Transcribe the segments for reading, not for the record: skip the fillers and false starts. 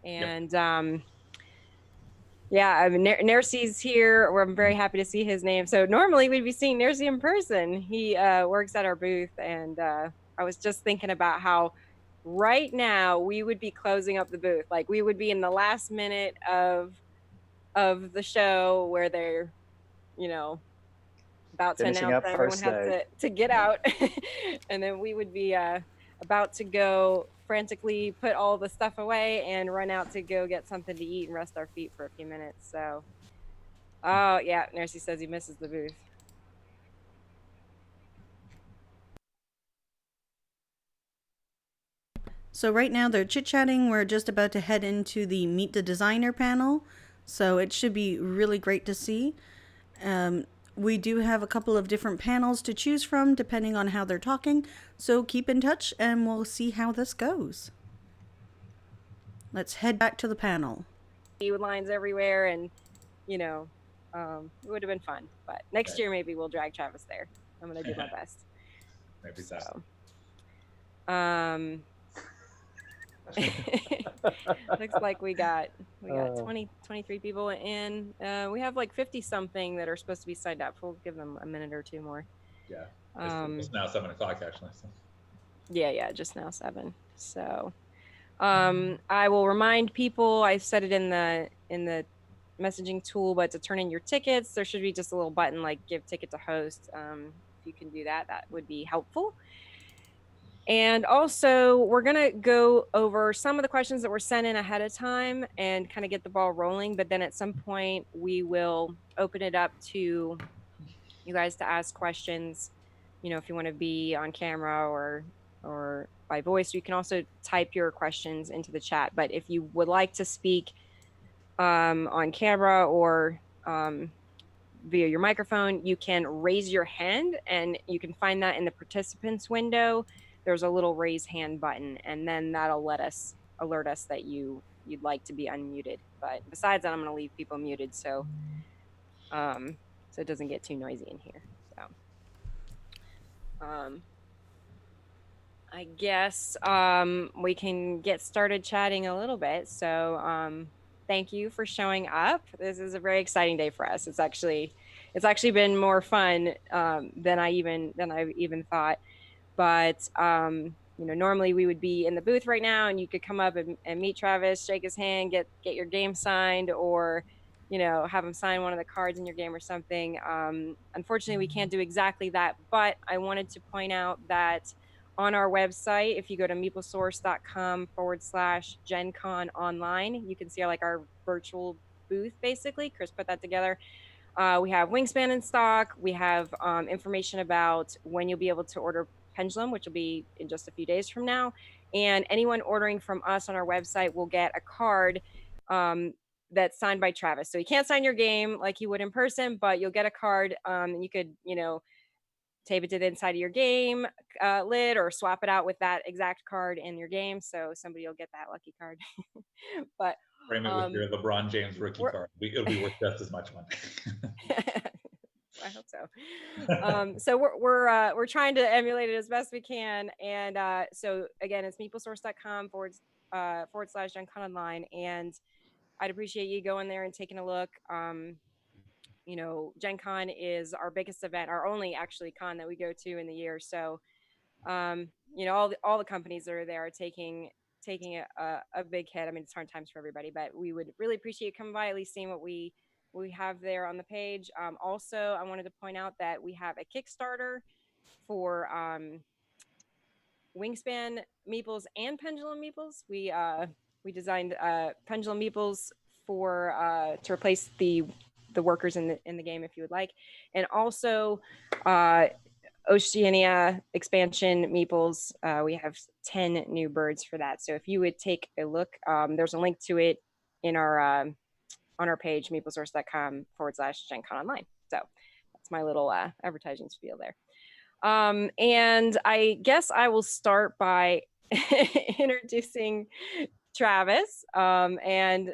And yeah, I mean, Nercy's here. I'm very happy to see his name. So normally we'd be seeing Nercy in person. He works at our booth, and I was just thinking about how right now we would be closing up the booth. Like we would be in the last minute of the show where they're, you know, about to Finishing announce up that everyone first has day. to get out, and then we would be about to go frantically put all the stuff away and run out to go get something to eat and rest our feet for a few minutes. So, oh yeah, Narcy says he misses the booth. So right now they're chit-chatting. We're just about to head into the Meet the Designer panel. So it should be really great to see. We do have a couple of different panels to choose from depending on how they're talking. So keep in touch and we'll see how this goes. Let's head back to the panel. Lines everywhere, and you know, it would have been fun. But next year maybe we'll drag Travis there. I'm gonna do my best. Maybe so. Looks like we got 23 people in. We have like 50 something that are supposed to be signed up. We'll give them a minute or two more. Yeah, it's now 7 o'clock actually. So. Yeah, just now 7. So I will remind people. I said it in the messaging tool, but to turn in your tickets, there should be just a little button like give ticket to host. If you can do that, that would be helpful. And also, we're going to go over some of the questions that were sent in ahead of time and kind of get the ball rolling. But then at some point, we will open it up to you guys to ask questions. You know, if you want to be on camera or by voice, you can also type your questions into the chat. But if you would like to speak on camera or via your microphone, you can raise your hand, and you can find that in the participants window. There's a little raise hand button, and then that'll alert us that you'd like to be unmuted. But besides that, I'm going to leave people muted so it doesn't get too noisy in here. So I guess we can get started chatting a little bit. So thank you for showing up. This is a very exciting day for us. It's actually been more fun than I even thought. But you know, normally we would be in the booth right now, and you could come up and meet Travis, shake his hand, get your game signed, or you know, have him sign one of the cards in your game or something. Unfortunately, we can't do exactly that. But I wanted to point out that on our website, if you go to meeplesource.com/GenCon online, you can see our virtual booth. Basically, Chris put that together. We have Wingspan in stock. We have information about when you'll be able to order Pendulum, which will be in just a few days from now. And anyone ordering from us on our website will get a card that's signed by Travis. So you can't sign your game like you would in person, but you'll get a card, and you could, you know, tape it to the inside of your game lid or swap it out with that exact card in your game. So somebody will get that lucky card. But frame it with your LeBron James rookie card. It'll be worth just as much money. I hope so. So we're trying to emulate it as best we can. And so again, it's meeplesource.com /GenCon online. And I'd appreciate you going there and taking a look. You know, Gen Con is our biggest event, our only actually con that we go to in the year. So, you know, all the companies that are there are taking a big hit. I mean, it's hard times for everybody, but we would really appreciate you coming by, at least seeing what we have there on the page. Also, I wanted to point out that we have a Kickstarter for Wingspan Meeples and Pendulum Meeples. We designed Pendulum Meeples for to replace the workers in the game, if you would like, and also Oceania expansion Meeples. We have 10 new birds for that. So if you would take a look, there's a link to it in our on our page, meeplesource.com /GenCon online. So that's my little advertising spiel there. And I guess I will start by introducing Travis and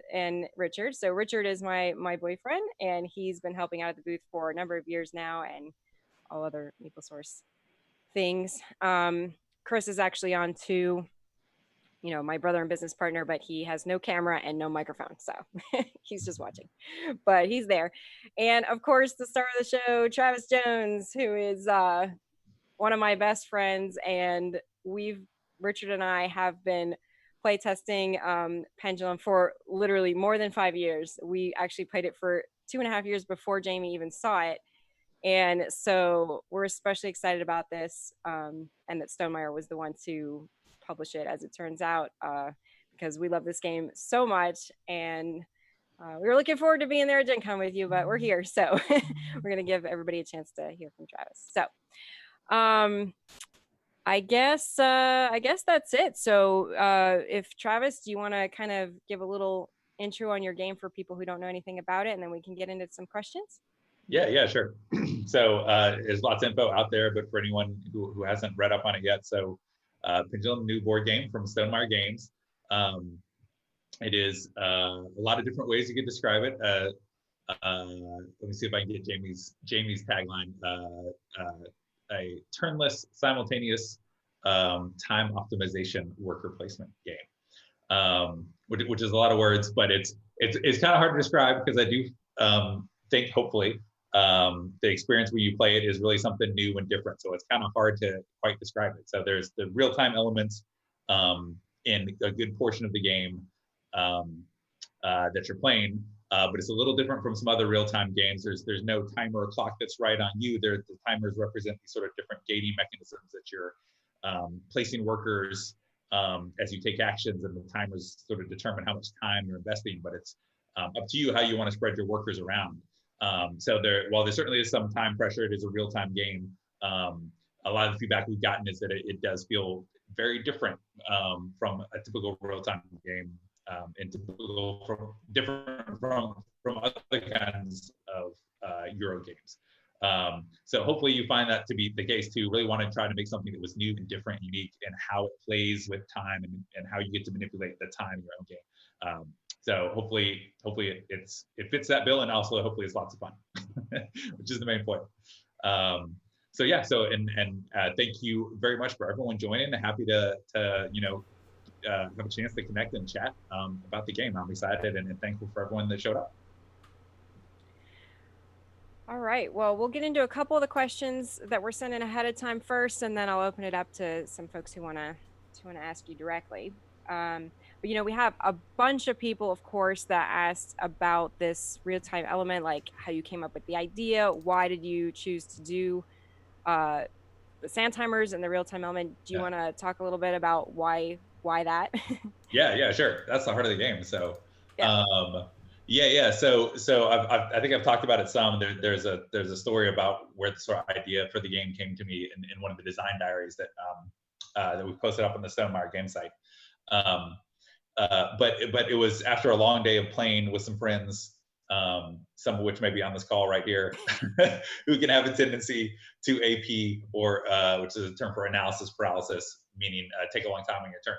Richard. So Richard is my boyfriend, and he's been helping out at the booth for a number of years now, and all other MeepleSource things. Chris is actually on too. my brother and business partner, but he has no camera and no microphone. So he's just watching, but he's there. And of course, the star of the show, Travis Jones, who is one of my best friends. And Richard and I have been playtesting Pendulum for literally more than 5 years. We actually played it for 2.5 years before Jamie even saw it. And so we're especially excited about this, and that Stonemaier was the one to publish it, as it turns out, because we love this game so much. And we were looking forward to being there at Gen Con with you, but we're here. So we're going to give everybody a chance to hear from Travis. So I guess that's it. So if Travis, do you want to kind of give a little intro on your game for people who don't know anything about it, and then we can get into some questions? Yeah, sure. So there's lots of info out there, but for anyone who hasn't read up on it yet, so Pendulum, new board game from Stonemaier Games. It is a lot of different ways you could describe it. Let me see if I can get Jamie's tagline. A turnless, simultaneous time optimization worker placement game, which is a lot of words, but it's kind of hard to describe because I do think hopefully the experience when you play it is really something new and different. So it's kind of hard to quite describe it. So there's the real-time elements in a good portion of the game that you're playing, but it's a little different from some other real-time games. There's no timer or clock that's right on you. The timers represent these sort of different gating mechanisms that you're placing workers as you take actions, and the timers sort of determine how much time you're investing, but it's up to you how you want to spread your workers around. So while there certainly is some time pressure, it is a real-time game. A lot of the feedback we've gotten is that it does feel very different from a typical real-time game, and different from other kinds of Euro games. So hopefully you find that to be the case too. Really want to try to make something that was new and different, unique, and how it plays with time and how you get to manipulate the time in your own game. So hopefully it fits that bill, and also hopefully it's lots of fun, which is the main point. So yeah, thank you very much for everyone joining. Happy to have a chance to connect and chat about the game. I'm excited and thankful for everyone that showed up. All right, well, we'll get into a couple of the questions that were sent in ahead of time first, and then I'll open it up to some folks who want to ask you directly. But we have a bunch of people, of course, that asked about this real-time element, like how you came up with the idea. Why did you choose to do the sand timers and the real-time element? Do you want to talk a little bit about why that? Yeah, sure. That's the heart of the game. So yeah. So I think I've talked about it some. There's a story about where the sort of idea for the game came to me in one of the design diaries that we posted up on the Stonemaier game site. But it was after a long day of playing with some friends, some of which may be on this call right here, who can have a tendency to AP, or which is a term for analysis paralysis, meaning take a long time on your turn,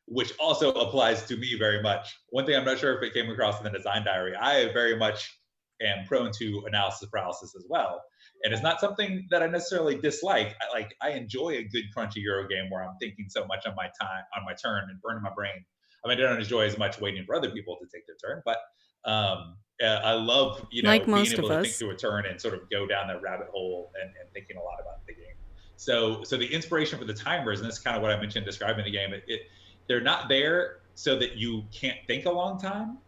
which also applies to me very much. One thing I'm not sure if it came across in the design diary, I very much am prone to analysis paralysis as well. And it's not something that I necessarily dislike. I enjoy a good crunchy Euro game where I'm thinking so much on my turn and burning my brain. I mean, I don't enjoy as much waiting for other people to take their turn, but I love, like being most able of to us, think through a turn and sort of go down that rabbit hole and thinking a lot about the game. So the inspiration for the timers, and this is kind of what I mentioned describing the game, they're not there so that you can't think a long time.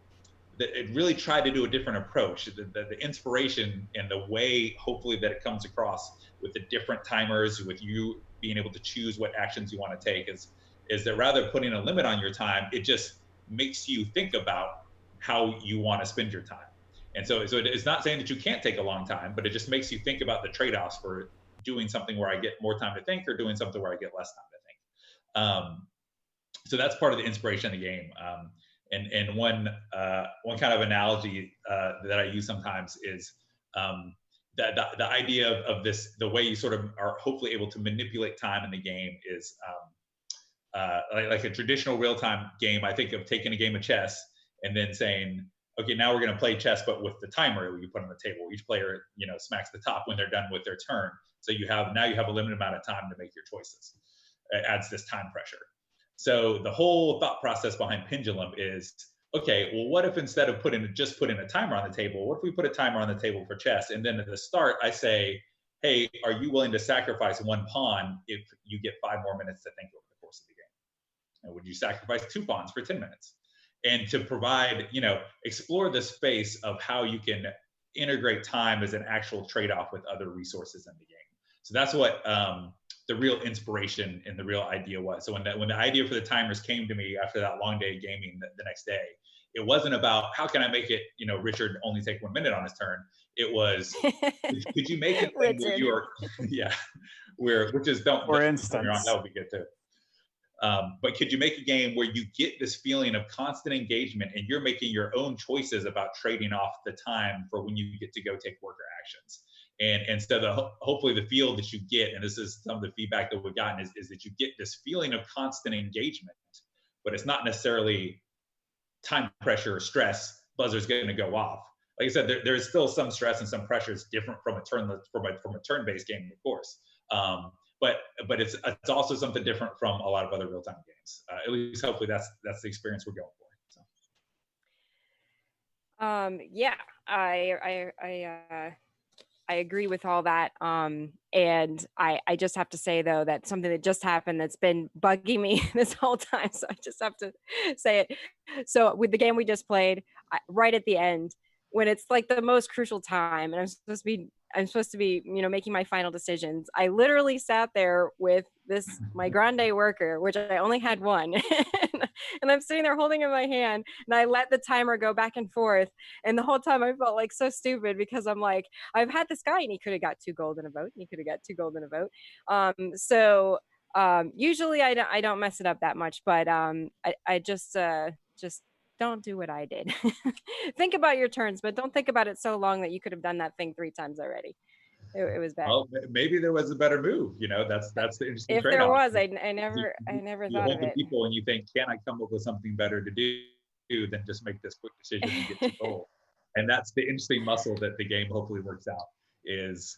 It really tried to do a different approach. The inspiration and the way, hopefully, that it comes across with the different timers, with you being able to choose what actions you want to take, is that rather than putting a limit on your time, it just makes you think about how you want to spend your time. And so it's not saying that you can't take a long time, but it just makes you think about the trade-offs for doing something where I get more time to think, or doing something where I get less time to think. So that's part of the inspiration of the game. And one kind of analogy that I use sometimes is the idea of this, the way you sort of are hopefully able to manipulate time in the game is like a traditional real-time game. I think of taking a game of chess and then saying, okay, now we're going to play chess, but with the timer you put on the table. Each player, smacks the top when they're done with their turn. So you have a limited amount of time to make your choices. It adds this time pressure. So the whole thought process behind Pendulum is, okay, well, what if instead of just putting a timer on the table, what if we put a timer on the table for chess? And then at the start, I say, hey, are you willing to sacrifice one pawn if you get 5 more minutes to think over the course of the game? And would you sacrifice 2 pawns for 10 minutes? And to provide, explore the space of how you can integrate time as an actual trade-off with other resources in the game. So that's what the real inspiration and the real idea was. So when the idea for the timers came to me after that long day of gaming the next day, it wasn't about how can I make it, Richard only take 1 minute on his turn. It was, could you make it where you are, yeah, which is for instance, that would be good too. But could you make a game where you get this feeling of constant engagement and you're making your own choices about trading off the time for when you get to go take worker actions? And so hopefully the feel that you get, and this is some of the feedback that we've gotten, is that you get this feeling of constant engagement, but it's not necessarily time pressure or stress. Buzzer's going to go off. Like I said, there is still some stress and some pressure. It's different from a turn-based game, of course. But it's also something different from a lot of other real-time games. At least hopefully that's the experience we're going for. So. Yeah, I agree with all that. And I just have to say though that something that just happened that's been bugging me this whole time. So I just have to say it. So with the game we just played, right at the end, when it's like the most crucial time, and I'm supposed to be, making my final decisions. I literally sat there with my grande worker, which I only had one. And I'm sitting there holding in my hand, and I let the timer go back and forth. And the whole time I felt like so stupid because I'm like, I've had this guy and he could have got 2 gold in a vote. And he could have got 2 gold in a vote. Usually I don't mess it up that much, but I just don't do what I did. Think about your turns, but don't think about it so long that you could have done that thing 3 times already. It was bad. Well, maybe there was a better move. That's the interesting trade-off. If there was, I never thought of it. People, and you think, can I come up with something better to do than just make this quick decision and get to goal? And that's the interesting muscle that the game hopefully works out. Is,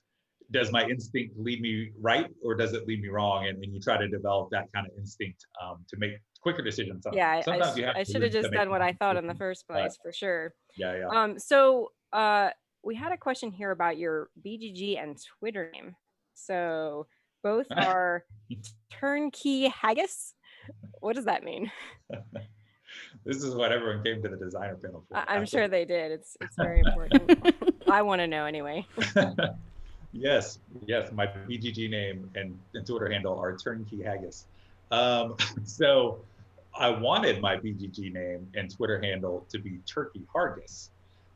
does my instinct lead me right, or does it lead me wrong? And you try to develop that kind of instinct to make quicker decisions. Yeah, I should have just done what I thought in the first place, for sure. Yeah. So we had a question here about your BGG and Twitter name. So both are Turnkey Haggis. What does that mean? This is what everyone came to the designer panel for. I'm sure they did. It's very important. I want to know anyway. Yes. My BGG name and Twitter handle are Turnkey Haggis. So I wanted my BGG name and Twitter handle to be Turkey Hargis.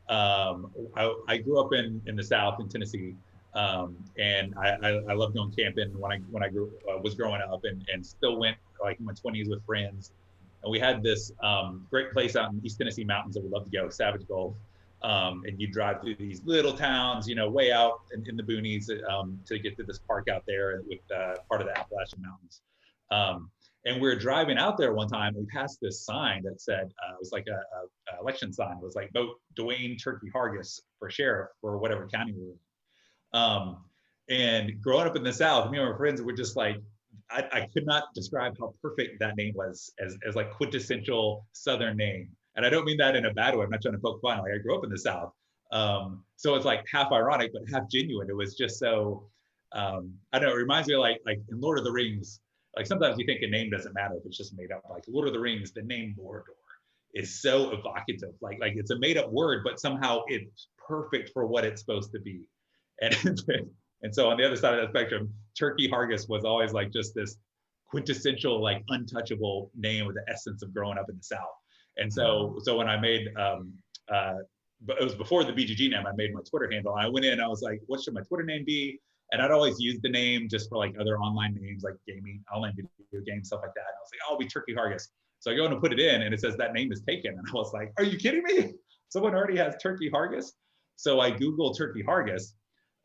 I grew up in the South in Tennessee, and I loved going camping when I was growing up, and still went like in my 20s with friends. And we had this great place out in East Tennessee mountains that we loved to go, Savage Gulf. And you drive through these little towns, way out in the boonies to get to this park out there with part of the Appalachian Mountains. And we were driving out there one time, we passed this sign that said, it was like a election sign. It was like, vote Dwayne Turkey Hargis for sheriff for whatever county we were in. And growing up in the South, me and my friends were just like, I could not describe how perfect that name was as like quintessential Southern name. And I don't mean that in a bad way. I'm not trying to poke fun. Like, I grew up in the South. So it's like half ironic, but half genuine. It was just so, I don't know, it reminds me of like in Lord of the Rings. Like sometimes you think a name doesn't matter if it's just made up. Like Lord of the Rings, the name Mordor is so evocative. Like it's a made up word, but somehow it's perfect for what it's supposed to be. And so on the other side of that spectrum, Turkey Hargis was always like just this quintessential, like untouchable name with the essence of growing up in the South. And so when I made, but it was before the BGG name, I made my Twitter handle. And I went in, I was like, what should my Twitter name be? And I'd always use the name just for like other online names, like gaming, online video games, stuff like that. And I was like, oh, I'll be Turkey Hargis. So I go in and put it in, and it says that name is taken. And I was like, are you kidding me? Someone already has Turkey Hargis? So I Googled Turkey Hargis.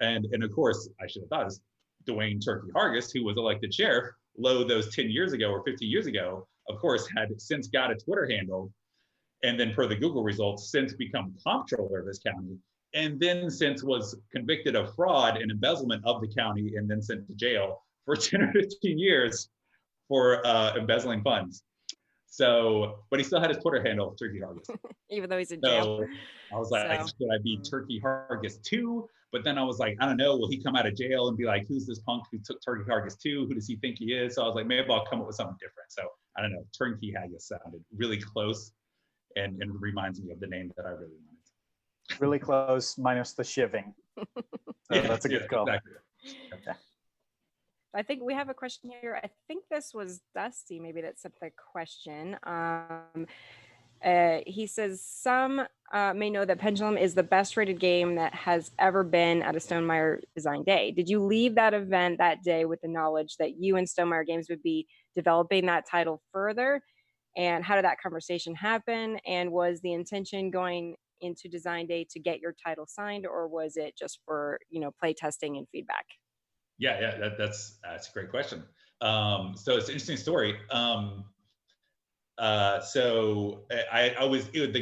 And of course, I should have thought it was Dwayne Turkey Hargis, who was elected sheriff, those 10 years ago or 15 years ago, of course, had since got a Twitter handle. And then per the Google results, since become comptroller of this county. And then since was convicted of fraud and embezzlement of the county and then sent to jail for 10 or 15 years for embezzling funds. So, but he still had his Twitter handle, Turkey Hargis. Even though he's in jail. So I was like, So, should I be Turkey Hargis 2? But then I was like, I don't know, will he come out of jail and be like, who's this punk who took Turkey Hargis 2? Who does he think he is? So I was like, maybe I'll come up with something different. So I don't know, Turkey Haggis sounded really close and reminds me of the name that I really wanted. Really close, minus the shivving. So Yeah, that's a good call. Exactly. Okay. I think we have a question here. I think this was Dusty, maybe that sent the question. He says, some may know that Pendulum is the best rated game that has ever been at a Stonemaier Design Day. Did you leave that event that day with the knowledge that you and Stonemaier Games would be developing that title further? And how did that conversation happen? And was the intention going into Design Day to get your title signed, or was it just for, play testing and feedback? Yeah, that's a great question. So it's an interesting story. The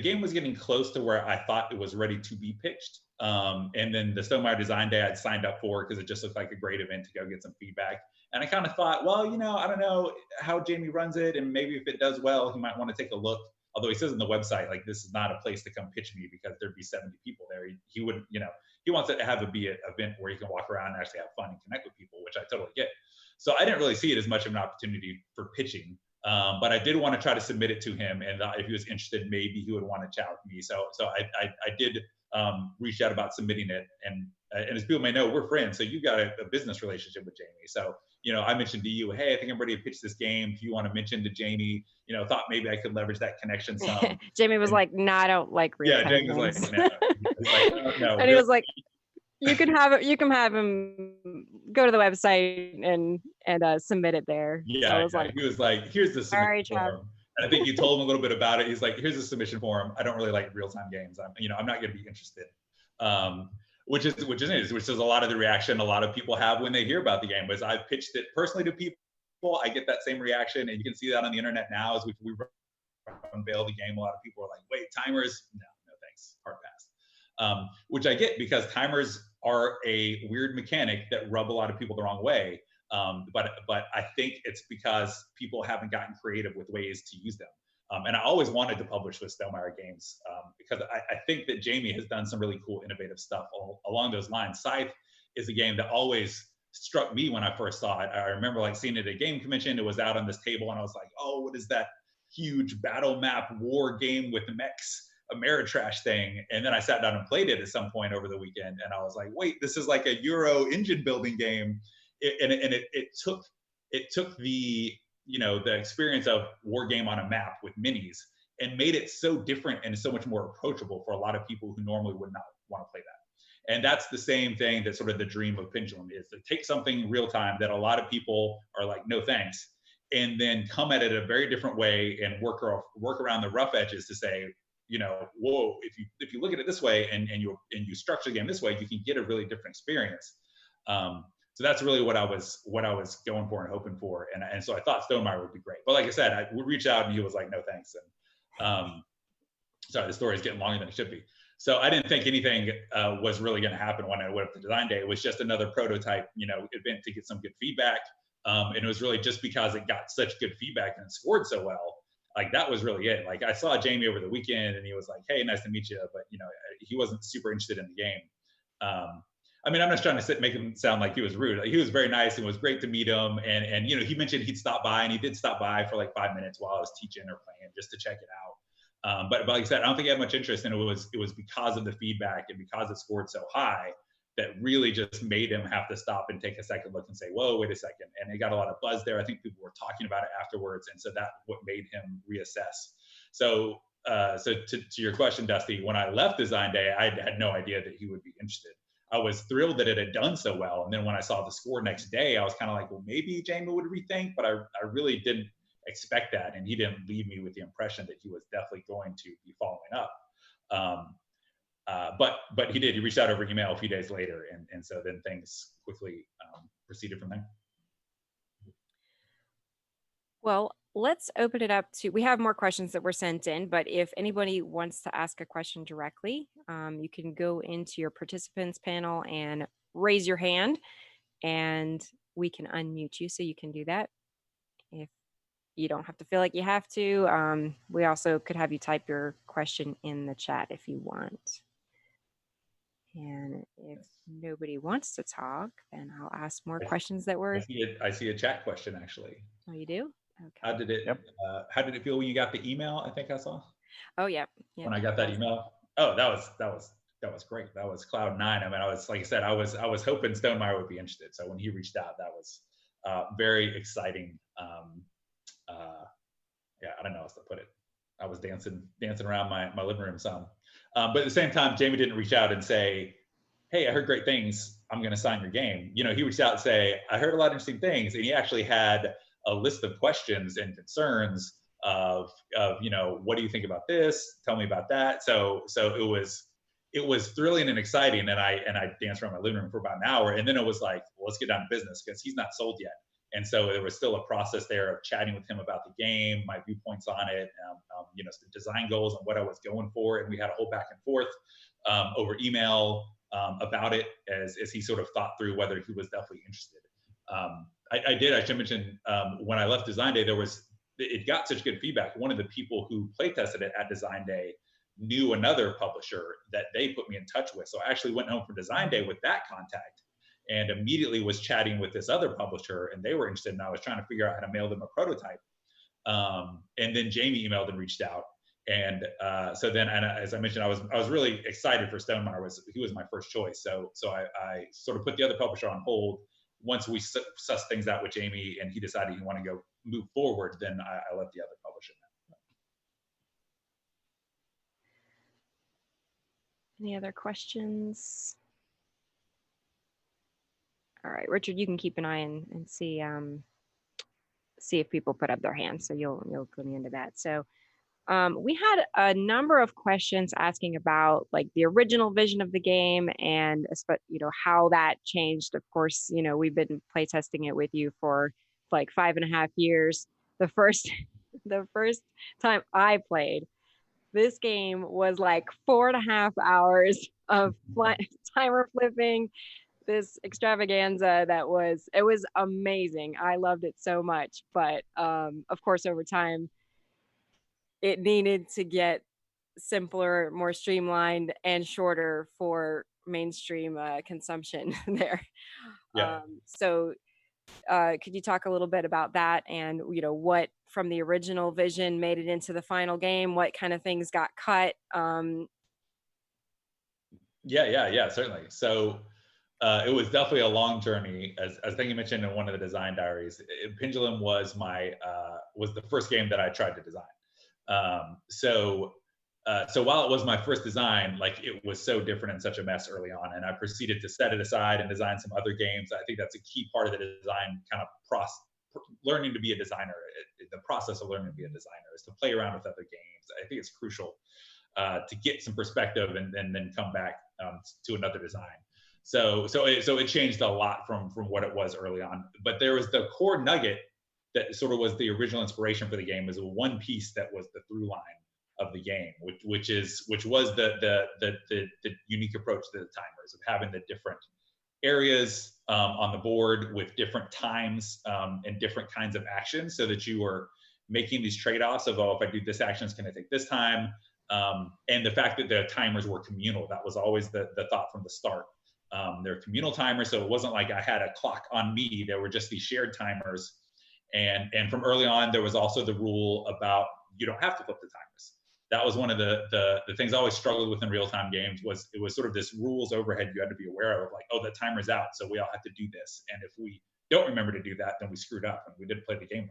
game was getting close to where I thought it was ready to be pitched. And then the Stonemaier Design Day I'd signed up for because it just looked like a great event to go get some feedback. And I kind of thought, well, I don't know how Jamie runs it, and maybe if it does well, he might want to take a look. Although he says on the website, like, this is not a place to come pitch me because there'd be 70 people there. He wouldn't, he wants it to be an event where you can walk around and actually have fun and connect with people, which I totally get. So I didn't really see it as much of an opportunity for pitching. But I did want to try to submit it to him, and if he was interested, maybe he would want to chat with me. So I did reach out about submitting it, and as people may know, we're friends. So you've got a business relationship with Jamie. So I mentioned to you, hey, I think I'm ready to pitch this game. If you want to mention to Jamie, thought maybe I could leverage that connection some. Jamie was like, "No, I don't like real." Yeah, Jamie was like, no. He's like, no. And he was like, You can have him go to the website and submit it there. Yeah, so I was like, he was like, here's the submission form. And I think you told him a little bit about it. He's like, here's the submission form. I don't really like real-time games. I'm not going to be interested. Which is a lot of the reaction a lot of people have when they hear about the game. Was I've pitched it personally to people, I get that same reaction, and you can see that on the internet now as we unveil the game. A lot of people are like, wait, timers? No thanks, hard pass. Which I get, because timers are a weird mechanic that rub a lot of people the wrong way. But I think it's because people haven't gotten creative with ways to use them. And I always wanted to publish with Stonemaier Games because I think that Jamie has done some really cool, innovative stuff along those lines. Scythe is a game that always struck me when I first saw it. I remember seeing it at a game convention. It was out on this table, and I was like, oh, what is that huge battle map war game with mechs? Ameritrash thing. And then I sat down and played it at some point over the weekend, and I was like, wait, this is like a Euro engine building game. It took the the experience of war game on a map with minis and made it so different and so much more approachable for a lot of people who normally would not want to play that. And that's the same thing that sort of the dream of Pendulum is, to take something real time that a lot of people are like, no thanks, and then come at it a very different way and work around the rough edges to say, whoa, if you look at it this way and you structure the game this way, you can get a really different experience. So that's really what I was going for and hoping for, and so I thought Stonemaier would be great. But like I said, I would reach out and he was like, no thanks. And sorry, the story is getting longer than it should be. So I didn't think anything was really going to happen when I went up to Design Day. It was just another prototype, event to get some good feedback. And it was really just because it got such good feedback and it scored so well. Like, that was really it. Like, I saw Jamie over the weekend and he was like, hey, nice to meet you. But, he wasn't super interested in the game. I'm not trying to make him sound like he was rude. Like, he was very nice, and it was great to meet him. And he mentioned he'd stop by, and he did stop by for like 5 minutes while I was teaching or playing, just to check it out. But like I said, I don't think he had much interest, and it was because of the feedback and because it scored so high that really just made him have to stop and take a second look and say, whoa, wait a second. And he got a lot of buzz there. I think people were talking about it afterwards. And so that's what made him reassess. So to your question, Dusty, when I left Design Day, I had no idea that he would be interested. I was thrilled that it had done so well. And then when I saw the score next day, I was kind of like, well, maybe Jamie would rethink, but I really didn't expect that. And he didn't leave me with the impression that he was definitely going to be following up. But he did. He reached out over email a few days later, and so then things quickly proceeded from there. Well, let's open it up to, we have more questions that were sent in, but if anybody wants to ask a question directly, you can go into your participants panel and raise your hand, and we can unmute you, so you can do that. If you don't have to feel like you have to. We also could have you type your question in the chat if you want. And if nobody wants to talk, then I'll ask more questions that were. I see a chat question actually. Oh, you do? Okay. How did it? Yep. How did it feel when you got the email? I think I saw. Oh, yeah. When I got that email. Oh, that was great. That was cloud nine. I mean, I was, like I said, I was hoping Stonemaier would be interested. So when he reached out, that was very exciting. Yeah, I don't know how else to put it. I was dancing around my living room some. But at the same time, Jamie didn't reach out and say, hey, I heard great things. I'm going to sign your game. You know, he reached out and say, I heard a lot of interesting things. And he actually had a list of questions and concerns of you know, what do you think about this? Tell me about that. So it was thrilling and exciting. And I danced around my living room for about an hour. And then it was like, well, let's get down to business because he's not sold yet. And so there was still a process there of chatting with him about the game, my viewpoints on it, you know, some design goals and what I was going for. And we had a whole back and forth over email about it as he sort of thought through whether he was definitely interested. I should mention, when I left Design Day, it got such good feedback. One of the people who play tested it at Design Day knew another publisher that they put me in touch with. So I actually went home from Design Day with that contact and immediately was chatting with this other publisher, and they were interested, and I was trying to figure out how to mail them a prototype. And then Jamie emailed and reached out. And so then, and as I mentioned, I was really excited for Stonemaier. He was my first choice. So I sort of put the other publisher on hold. Once we sussed things out with Jamie and he decided he wanted to move forward, then I let the other publisher know. Any other questions? All right, Richard, you can keep an eye and see if people put up their hands. So you'll clue me into that. So we had a number of questions asking about like the original vision of the game and you know, how that changed. Of course, you know, we've been playtesting it with you for like 5.5 years. The first time I played this game was like 4.5 hours of timer flipping, this extravaganza it was amazing. I loved it so much, but of course over time it needed to get simpler, more streamlined, and shorter for mainstream consumption there. Yeah. So could you talk a little bit about that, and you know, what from the original vision made it into the final game, what kind of things got cut? Yeah, certainly. So it was definitely a long journey. As I think you mentioned in one of the design diaries, Pendulum was was the first game that I tried to design. So while it was my first design, like it was so different and such a mess early on, and I proceeded to set it aside and design some other games. I think that's a key part of the design kind of learning to be a designer. The process of learning to be a designer is to play around with other games. I think it's crucial to get some perspective and then come back to another design. So it changed a lot from what it was early on. But there was the core nugget that sort of was the original inspiration for the game, was one piece that was the through line of the game, which was the unique approach to the timers of having the different areas on the board with different times and different kinds of actions, so that you were making these trade-offs of, oh, if I do this action, it's going to take this time. And the fact that the timers were communal, that was always the thought from the start. They're communal timers, so it wasn't like I had a clock on me. There were just these shared timers. And from early on, there was also the rule about you don't have to flip the timers. That was one of the things I always struggled with in real-time games. It was sort of this rules overhead you had to be aware of, like, oh, the timer's out, so we all have to do this. And if we don't remember to do that, then we screwed up and we didn't play the game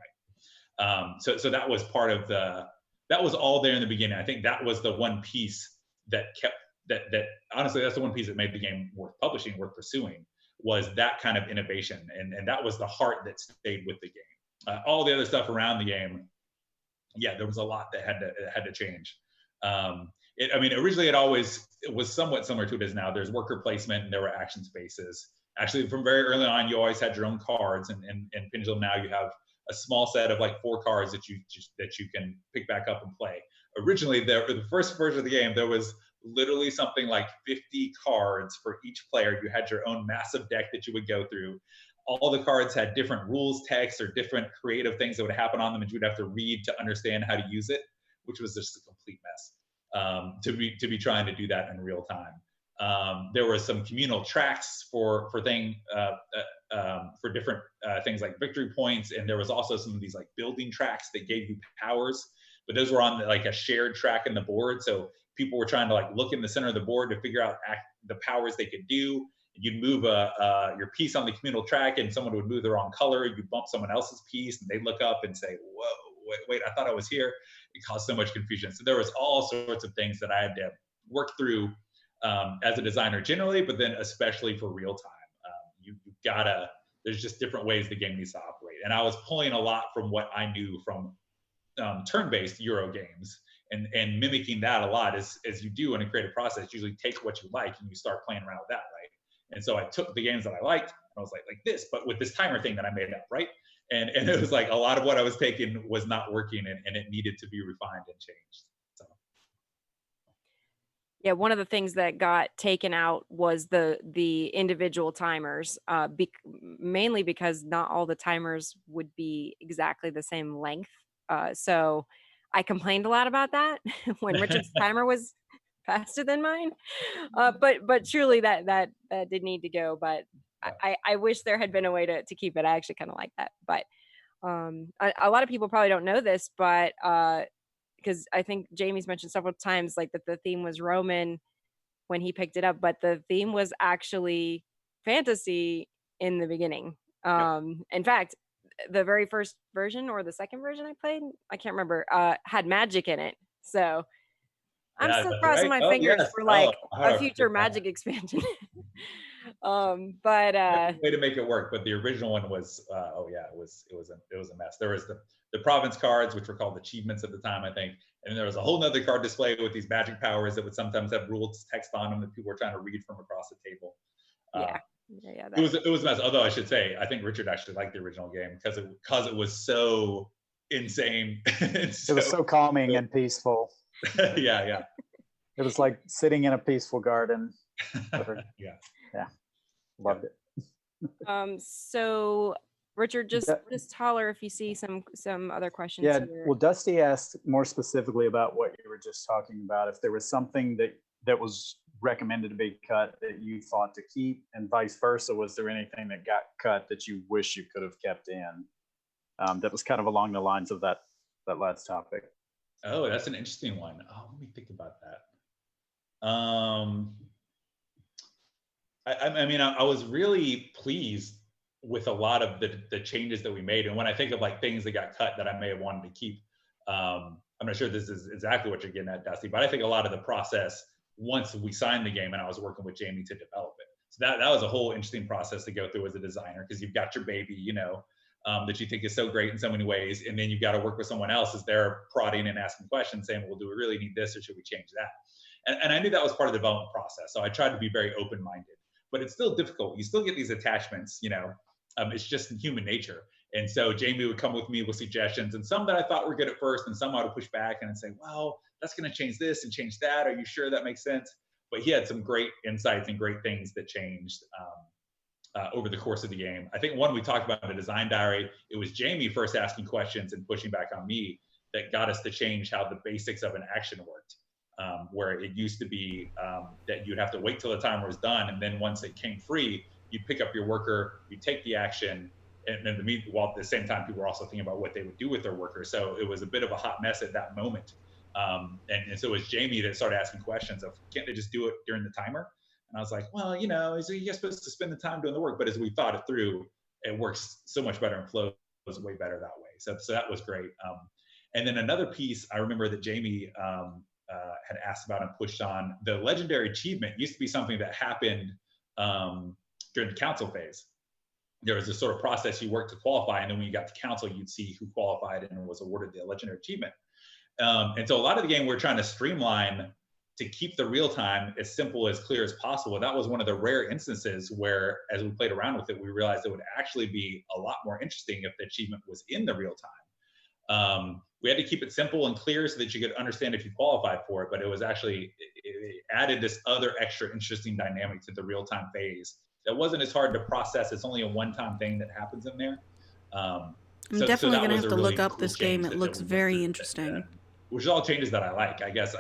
right. So that was part of that was all there in the beginning. I think that was the one piece that kept that honestly, that's the one piece that made the game worth publishing, worth pursuing, was that kind of innovation. And that was the heart that stayed with the game. All the other stuff around the game, yeah, there was a lot that had to change. Originally it was somewhat similar to it is now. There's worker placement and there were action spaces. Actually, from very early on, you always had your own cards. And Pendulum now you have a small set of like 4 cards that you can pick back up and play. Originally, the first version of the game, there was literally something like 50 cards for each player. You had your own massive deck that you would go through. all the cards had different rules text or different creative things that would happen on them, and you would have to read to understand how to use it, which was just a complete mess to be trying to do that in real time. There were some communal tracks for different things like victory points, and there was also some of these like building tracks that gave you powers, but those were on like a shared track in the board. So people were trying to like look in the center of the board to figure out the powers they could do. You'd move your piece on the communal track, and someone would move the wrong color. You'd bump someone else's piece, and they'd look up and say, "Whoa, wait! I thought I was here." It caused so much confusion. So there was all sorts of things that I had to work through as a designer generally, but then especially for real time. You gotta. There's just different ways the game needs to operate, and I was pulling a lot from what I knew from turn-based Euro games. And mimicking that a lot as you do in a creative process. Usually take what you like and you start playing around with that, right? And so I took the games that I liked and I was like this, but with this timer thing that I made up, right? And it was like a lot of what I was taking was not working, and it needed to be refined and changed. So. Yeah, one of the things that got taken out was the individual timers, mainly because not all the timers would be exactly the same length. So I complained a lot about that when Richard's timer was faster than mine. But truly that did need to go. But I wish there had been a way to keep it. I actually kind of like that. But a lot of people probably don't know this, but because I think Jamie's mentioned several times like that the theme was Roman when he picked it up, but the theme was actually fantasy in the beginning. In fact, the very first version or the second version I played, I can't remember, had magic in it. So I'm still crossing my fingers for like a future magic expansion. But way to make it work. But the original one was it was a mess. There was the province cards, which were called achievements at the time, I think, and there was a whole nother card display with these magic powers that would sometimes have rules text on them that people were trying to read from across the table. It was a mess. Although I should say, I think Richard actually liked the original game because it was so insane. It was so calming and peaceful. Yeah. It was like sitting in a peaceful garden. Yeah. Loved it. So Richard, just holler if you see some other questions. Yeah, here. well, Dusty asked more specifically about what you were just talking about, if there was something that was recommended to be cut that you thought to keep, and vice versa. Was there anything that got cut that you wish you could have kept in? That was kind of along the lines of that last topic. Oh, that's an interesting one. Oh, let me think about that. I mean, I was really pleased with a lot of the changes that we made. And when I think of like things that got cut that I may have wanted to keep, I'm not sure this is exactly what you're getting at, Dusty, but I think a lot of the process once we signed the game and I was working with Jamie to develop it. So that was a whole interesting process to go through as a designer, because you've got your baby, that you think is so great in so many ways. And then you've got to work with someone else as they're prodding and asking questions saying, well, do we really need this or should we change that? And I knew that was part of the development process. So I tried to be very open-minded, but it's still difficult. You still get these attachments, it's just in human nature. And so Jamie would come with me with suggestions, and some that I thought were good at first, and some I would push back and say, well, that's going to change this and change that. Are you sure that makes sense? But he had some great insights and great things that changed over the course of the game. I think one we talked about in the design diary, it was Jamie first asking questions and pushing back on me that got us to change how the basics of an action worked. Where it used to be that you'd have to wait till the timer was done, and then once it came free, you'd pick up your worker, you'd take the action, and then while at the same time people were also thinking about what they would do with their worker. So it was a bit of a hot mess at that moment. And so it was Jamie that started asking questions of, can't they just do it during the timer? And I was like, well, you're supposed to spend the time doing the work. But as we thought it through, it works so much better and flows way better that way. So that was great. And then another piece I remember that Jamie had asked about and pushed on, the legendary achievement used to be something that happened during the council phase. There was this sort of process you worked to qualify, and then when you got to council, you'd see who qualified and was awarded the legendary achievement. And so a lot of the game we're trying to streamline to keep the real time as simple, as clear as possible. That was one of the rare instances where, as we played around with it, we realized it would actually be a lot more interesting if the achievement was in the real time. We had to keep it simple and clear so that you could understand if you qualified for it, but it was actually, it added this other extra interesting dynamic to the real-time phase That wasn't as hard to process. It's only a one-time thing that happens in there. I'm So definitely that going to was have a to really look up cool this change game. It that looks we went very through, interesting. which is all changes that I like. I guess to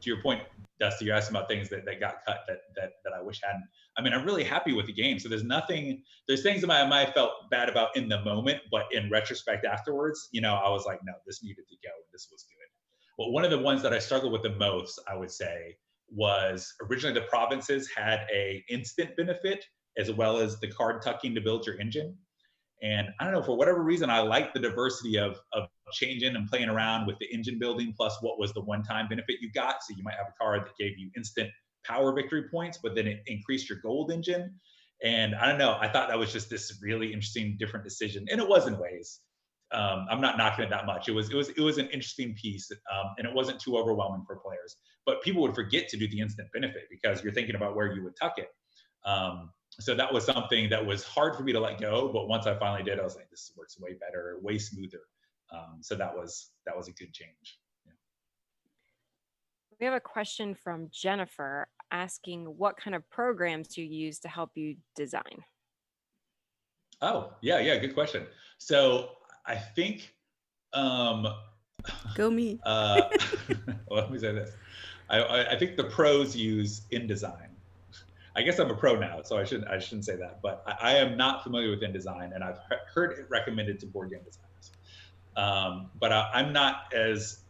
your point, Dusty, you're asking about things that got cut that I wish hadn't. I mean, I'm really happy with the game. So there's things that I might have felt bad about in the moment, but in retrospect afterwards, I was like, no, this needed to go. And this was good. Well, one of the ones that I struggled with the most, I would say, was originally the provinces had a instant benefit as well as the card tucking to build your engine. And I don't know, for whatever reason, I like the diversity of changing and playing around with the engine building, plus what was the one-time benefit you got. So you might have a card that gave you instant power victory points, but then it increased your gold engine. And I don't know, I thought that was just this really interesting, different decision. And it was in ways. I'm not knocking it that much. It was an interesting piece, and it wasn't too overwhelming for players. But people would forget to do the instant benefit because you're thinking about where you would tuck it. So that was something that was hard for me to let go. But once I finally did, I was like, this works way better, way smoother. So that was a good change. Yeah. We have a question from Jennifer asking what kind of programs you use to help you design. Oh, yeah, good question. So I think Go me. well, let me say this. I think the pros use InDesign. I guess I'm a pro now, so I shouldn't say that. But I am not familiar with InDesign, and I've heard it recommended to board game designers. But I'm not as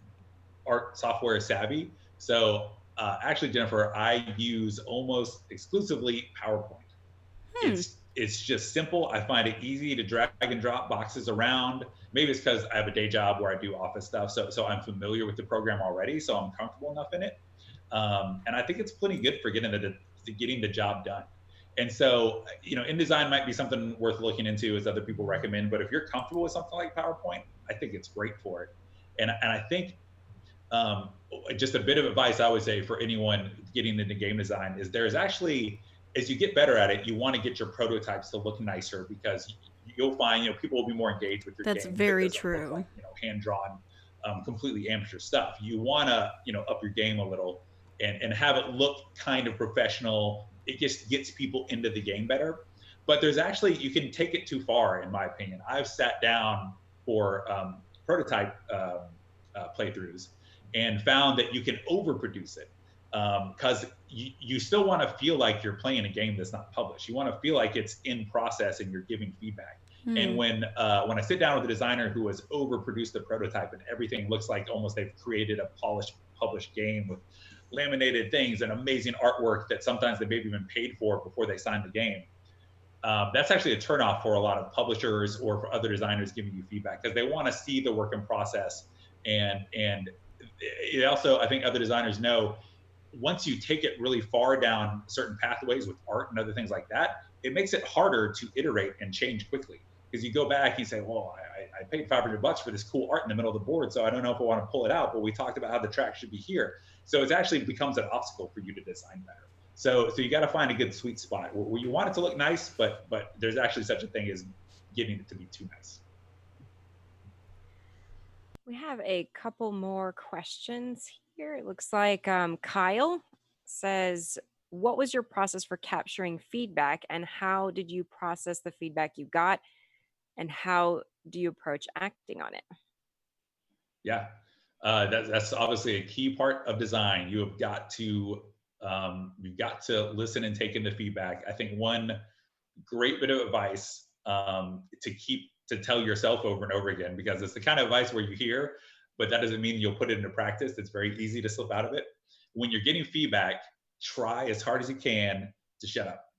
art software savvy. So actually, Jennifer, I use almost exclusively PowerPoint. It's just simple. I find it easy to drag and drop boxes around. Maybe it's because I have a day job where I do office stuff, so I'm familiar with the program already, so I'm comfortable enough in it. And I think it's plenty good for getting the job done. And so, InDesign might be something worth looking into, as other people recommend. But if you're comfortable with something like PowerPoint, I think it's great for it. And I think just a bit of advice I would say for anyone getting into game design is there's actually, as you get better at it, you want to get your prototypes to look nicer, because you'll find people will be more engaged with your game. That's very It doesn't look true. like, hand drawn, completely amateur stuff. You want to up your game a little and have it look kind of professional. It just gets people into the game better. But there's actually, you can take it too far, in my opinion. I've sat down for prototype playthroughs and found that you can overproduce it, because you still want to feel like you're playing a game that's not published. You want to feel like it's in process and you're giving feedback. And when I sit down with a designer who has overproduced the prototype and everything looks like almost they've created a polished, published game with laminated things and amazing artwork that sometimes they maybe even paid for before they signed the game, that's actually a turnoff for a lot of publishers or for other designers giving you feedback, because they want to see the work in process. And it also, I think other designers know, once you take it really far down certain pathways with art and other things like that, it makes it harder to iterate and change quickly. Because you go back and you say, well, I paid $500 for this cool art in the middle of the board, so I don't know if I want to pull it out, but we talked about how the track should be here. So it actually becomes an obstacle for you to design better. So you got to find a good sweet spot where you want it to look nice, but there's actually such a thing as getting it to be too nice. We have a couple more questions here. It looks like Kyle says, what was your process for capturing feedback, and how did you process the feedback you got, and how do you approach acting on it? Yeah, that's obviously a key part of design. You've got to listen and take in the feedback. I think one great bit of advice to tell yourself over and over again, because it's the kind of advice where you hear, but that doesn't mean you'll put it into practice. It's very easy to slip out of it. When you're getting feedback, try as hard as you can to shut up.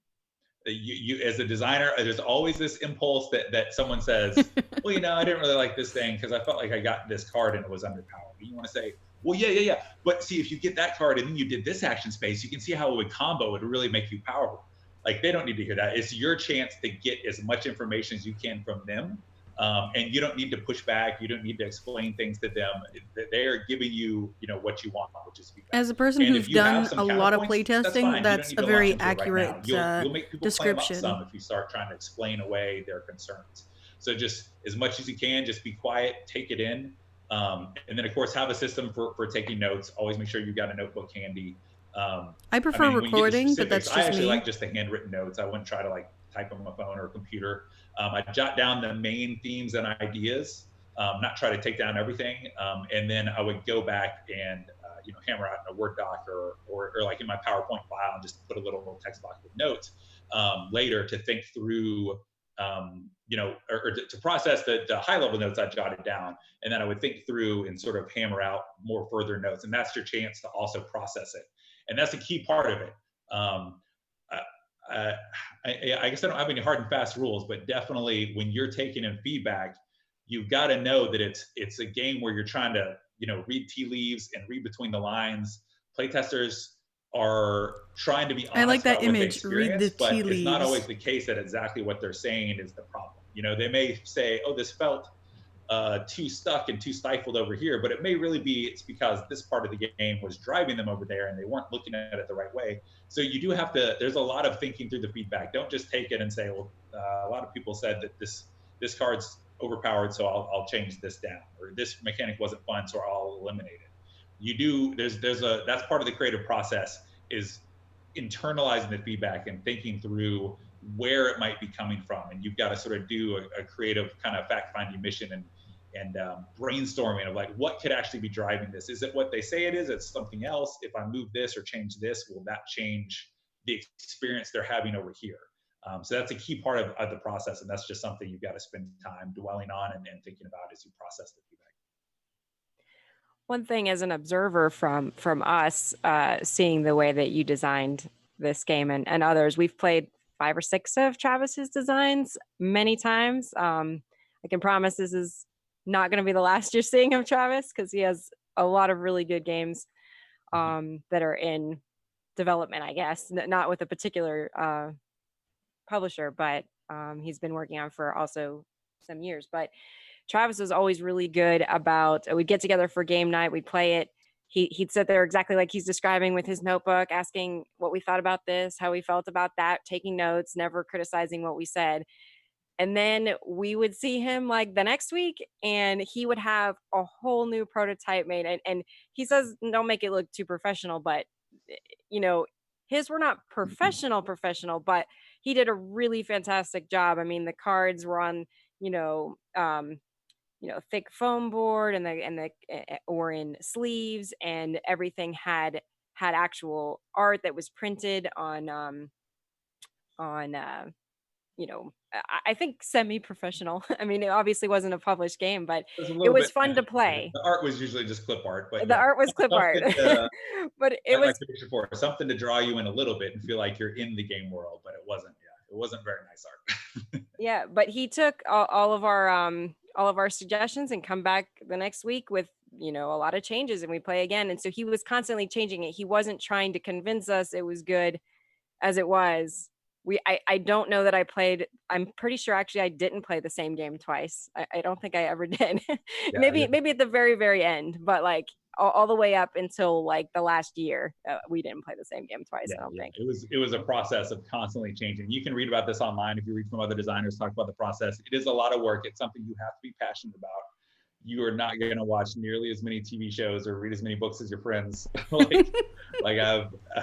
You as a designer, there's always this impulse that someone says, well, I didn't really like this thing because I felt like I got this card and it was underpowered. And you want to say, well, yeah. But see, if you get that card and then you did this action space, you can see how it would combo. It would really make you powerful. Like, they don't need to hear that. It's your chance to get as much information as you can from them. And you don't need to push back. You don't need to explain things to them. They are giving you, what you want, which is feedback. As a person who's done a lot of playtesting, that's a very accurate You'll make people description. claim up some if you start trying to explain away their concerns. So just as much as you can, just be quiet, take it in. And then, of course, have a system for taking notes. Always make sure you've got a notebook handy. I prefer when you get to recording, but specifics, that's I just actually me. like just the handwritten notes. I wouldn't try to like type them on my phone or a computer. I jot down the main themes and ideas, not try to take down everything. And then I would go back and hammer out in a Word doc or like in my PowerPoint file and just put a little text box with notes later to think through, or to process the high level notes I jotted down. And then I would think through and sort of hammer out more further notes. And that's your chance to also process it. And that's a key part of it. I guess I don't have any hard and fast rules, but definitely when you're taking in feedback, you've got to know that it's a game where you're trying to read tea leaves and read between the lines. Playtesters are trying to be I like honest that about what they image. Read the experience, but tea it's not always leaves. the case that exactly what they're saying is the problem. They may say, "Oh, this felt too stuck and too stifled over here," but it may really be it's because this part of the game was driving them over there and they weren't looking at it the right way. So you do have to. There's a lot of thinking through the feedback. Don't just take it and say, "Well, a lot of people said that this card's overpowered, so I'll change this down," or "this mechanic wasn't fun, so I'll eliminate it." You do. That's part of the creative process is internalizing the feedback and thinking through where it might be coming from, and you've got to sort of do a creative kind of fact-finding mission and brainstorming of like what could actually be driving this. Is it what they say it is? It's something else. If I move this or change this, will that change the experience they're having over here? So that's a key part of the process, and that's just something you've got to spend time dwelling on and thinking about as you process the feedback. One thing as an observer from us, seeing the way that you designed this game and others, we've played 5 or 6 of Travis's designs many times. I can promise this is not going to be the last you're seeing of Travis because he has a lot of really good games that are in development, I guess, not with a particular publisher, but he's been working on for also some years. But Travis was always really good about, we'd get together for game night, we'd play it. He'd sit there exactly like he's describing with his notebook, asking what we thought about this, how we felt about that, taking notes, never criticizing what we said. And then we would see him like the next week and he would have a whole new prototype made. And he says, don't make it look too professional, but his were not professional, but he did a really fantastic job. I mean, the cards were on, thick foam board and the or in sleeves, and everything had actual art that was printed on I think semi-professional. I mean, it obviously wasn't a published game, but It was a it little was bit. fun to play. The art was usually just clip art, but The yeah, art was clip art, something to, but it was something to draw you in a little bit and feel like you're in the game world, but it wasn't. Yeah, it wasn't very nice art. yeah. But he took all of our suggestions and come back the next week with a lot of changes, and we play again. And so he was constantly changing it. He wasn't trying to convince us it was good as it was. I don't know that I played. I'm pretty sure actually I didn't play the same game twice. I don't think I ever did. Yeah, maybe at the very, very end, but like all the way up until like the last year, we didn't play the same game twice. Yeah, I don't think. It was a process of constantly changing. You can read about this online if you read from other designers talk about the process. It is a lot of work. It's something you have to be passionate about. You are not going to watch nearly as many TV shows or read as many books as your friends.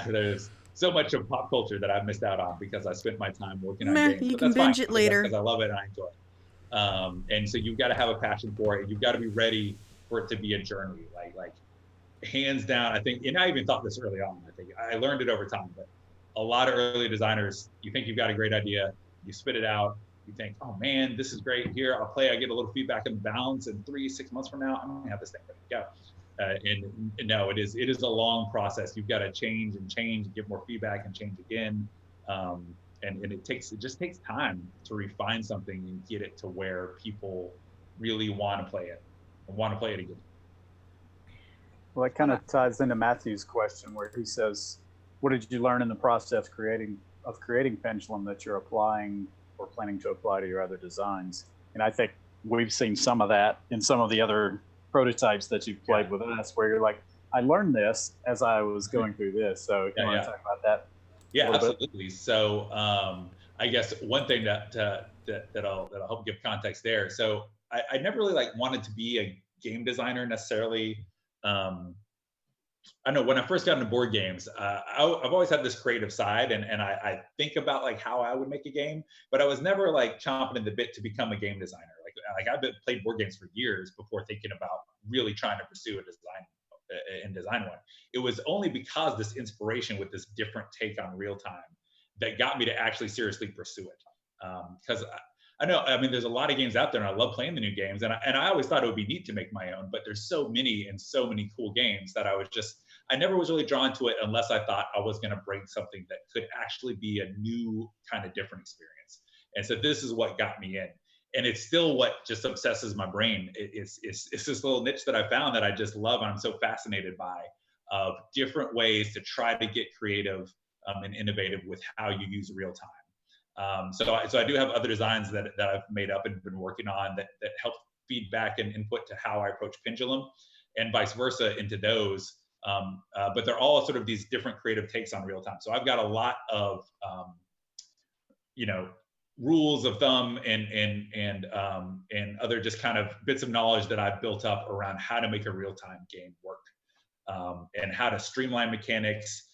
There's so much of pop culture that I've missed out on because I spent my time working on games. You but can that's binge fine, it later because I love it and I enjoy it. And so you've got to have a passion for it. You've got to be ready for it to be a journey. Like hands down, I think, and I even thought this early on. I think I learned it over time, but a lot of early designers, you think you've got a great idea, you spit it out, you think, oh man, this is great. Here, I'll play. I get a little feedback on the balance, and 3-6 months from now, I'm gonna have this thing ready to go. And no, it is a long process. You've got to change, get more feedback, and change again. And it just takes time to refine something and get it to where people really want to play it and want to play it again. Well, that kind of ties into Matthew's question where he says, what did you learn in the process of creating Pendulum that you're applying or planning to apply to your other designs? And I think we've seen some of that in some of the other prototypes that you've played with us, where you're like, I learned this as I was going through this. So you want to talk about that? Yeah, absolutely. So I guess one thing that'll help give context there. So I never really wanted to be a game designer necessarily. I know when I first got into board games, I've always had this creative side, and I think about like how I would make a game, but I was never like chomping at the bit to become a game designer. Like I've played board games for years before thinking about really trying to pursue a design and design one. It was only because this inspiration with this different take on real time that got me to actually seriously pursue it. Because I know, I mean, there's a lot of games out there, and I love playing the new games, and I always thought it would be neat to make my own. But there's so many and so many cool games that I never was really drawn to it unless I thought I was going to bring something that could actually be a new kind of different experience. And so this is what got me in, and it's still what just obsesses my brain. It's this little niche that I found that I just love, and I'm so fascinated by, of different ways to try to get creative and innovative with how you use real time. So I do have other designs that I've made up and been working on that help feedback and input to how I approach Pendulum, and vice versa into those. But they're all sort of these different creative takes on real time. So I've got a lot of rules of thumb and other just kind of bits of knowledge that I've built up around how to make a real time game work, and how to streamline mechanics.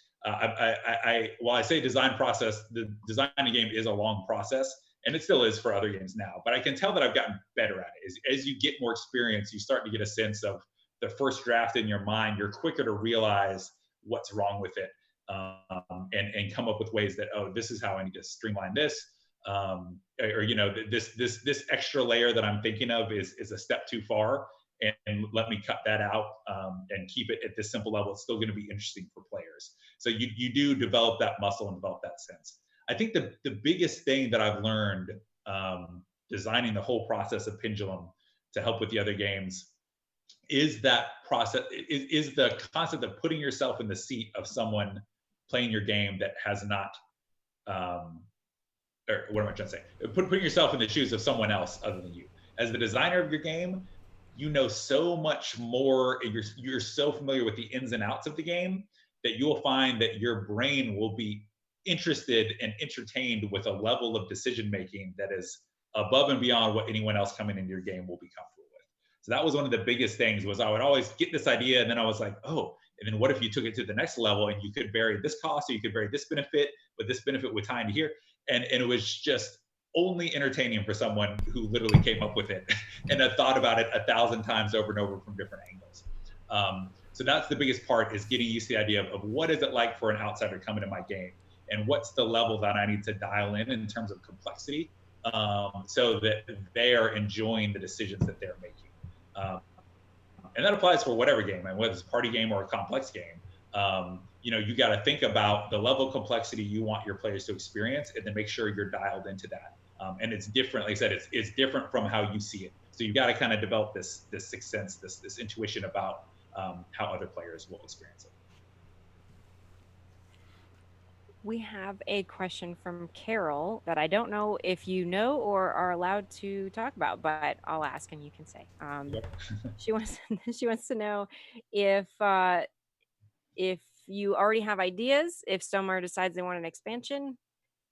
While I say design process, the designing game is a long process, and it still is for other games now. But I can tell that I've gotten better at it. As you get more experience, you start to get a sense of the first draft in your mind. You're quicker to realize what's wrong with it, and come up with ways that, oh, this is how I need to streamline this, this extra layer that I'm thinking of is a step too far. And let me cut that out, and keep it at this simple level. It's still going to be interesting for players. So you do develop that muscle and develop that sense. I think the biggest thing that I've learned, designing the whole process of Pendulum to help with the other games, is that process, is the concept of putting yourself in the seat of someone playing your game that has not, or what am I trying to say? Putting yourself in the shoes of someone else other than you. As the designer of your game, you know so much more, and you're so familiar with the ins and outs of the game that you'll find that your brain will be interested and entertained with a level of decision making that is above and beyond what anyone else coming into your game will be comfortable with. So that was one of the biggest things. Was I would always get this idea, and then I was like, oh, and then what if you took it to the next level and you could vary this cost, or you could vary this benefit, but this benefit would tie into here, and it was just only entertaining for someone who literally came up with it and had thought about it 1,000 times over and over from different angles. So that's the biggest part, is getting used to the idea of what is it like for an outsider coming to my game, and what's the level that I need to dial in terms of complexity, so that they are enjoying the decisions that they're making. And that applies for whatever game, and whether it's a party game or a complex game. You got to think about the level of complexity you want your players to experience, and then make sure you're dialed into that. And it's different, like I said, it's different from how you see it. So you've got to kind of develop this sixth sense, this intuition about how other players will experience it. We have a question from Carol that I don't know if you know or are allowed to talk about, but I'll ask and you can say. Yep. She wants to know if you already have ideas, if Stonemaier decides they want an expansion.